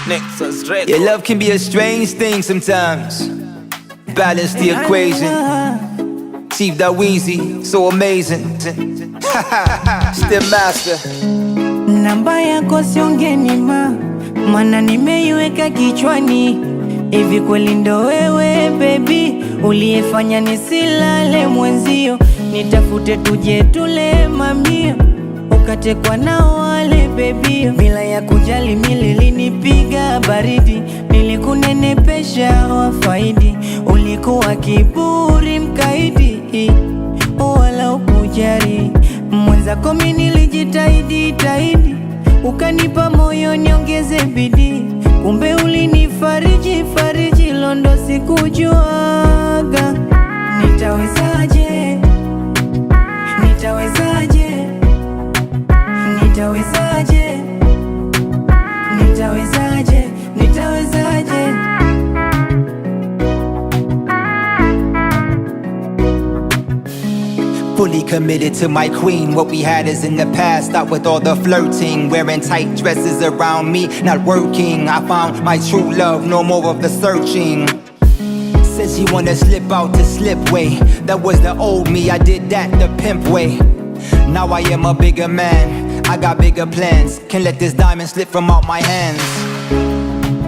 Nexus Records. Yeah, love can be a strange thing sometimes. Balance the equation. Chief that Weezy, so amazing. Still master. Namba yako siongeni maana nimeiweka kichwani. Hivi kweli ndo wewe baby uliyefanya nisilale mwenzio? Nitafute tuje tule mamio, ukatekwa na wale baby. Bila ya kujali mililinipiga baridi, nilikunenepesha wafaidi. Ulikuwa kiburi mkaidi, wala ukujari. Mwenzako mimi nilijitahidi, ukanipa moyo niongeze bidii. Kumbe ulinifariji, londo sikujuaga. Nitawezaje, nitawezaje, nitawezaje, nitawezaje, nitawezaje? Fully committed to my queen. What we had is in the past. Stop with all the flirting, wearing tight dresses around me, not working. I found my true love, no more of the searching. Said she wanna slip out the slipway. That was the old me, I did that the pimp way. Now I am a bigger man, I got bigger plans. Can't let this diamond slip from out my hands.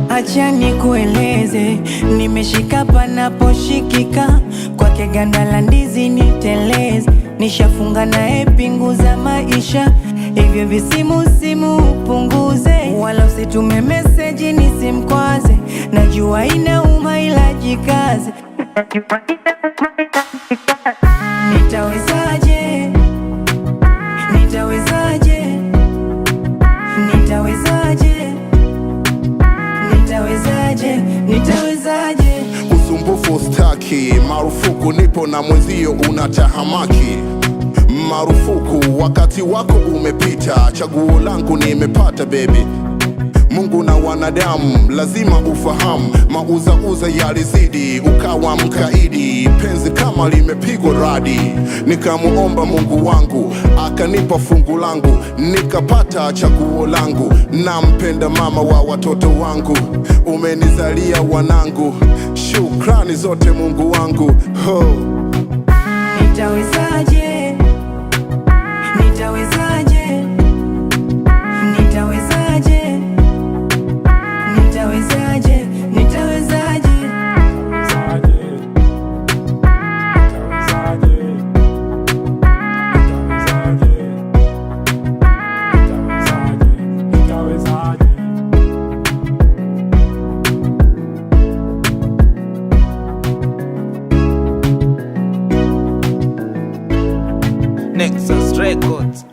Acha nikueleze, nimeshika panaposhikika. Kwake ganda la ndizi niteleze, nishafunga naye pingu za maisha. Hivyo visimu upunguze, wala usitume meseji nisimkwaze. Najua inauma ila jikaze. Nitawezaje, nitawezaje, nitawezaje, nitawezaje, nitawezaje? Usumbufu staki, marufuku nipo na mwenzio unatahamaki. Marufuku wakati wako umepita, chaguo langu nimepata baby. Mungu na wanadamu lazima ufahamu, mauzauza yalizidi ukawa mkaidi. Penzi kama limepigwa radi, nikamuomba Mungu wangu akanipa fungu langu, nikapata chaguo langu. Nampenda mama wa watoto wangu, umenizalia wanangu. Shukrani zote Mungu wangu. Nitawezaje, nitawezaje, nitawezaje, nitawezaje, nitawezaje? Nexus Records.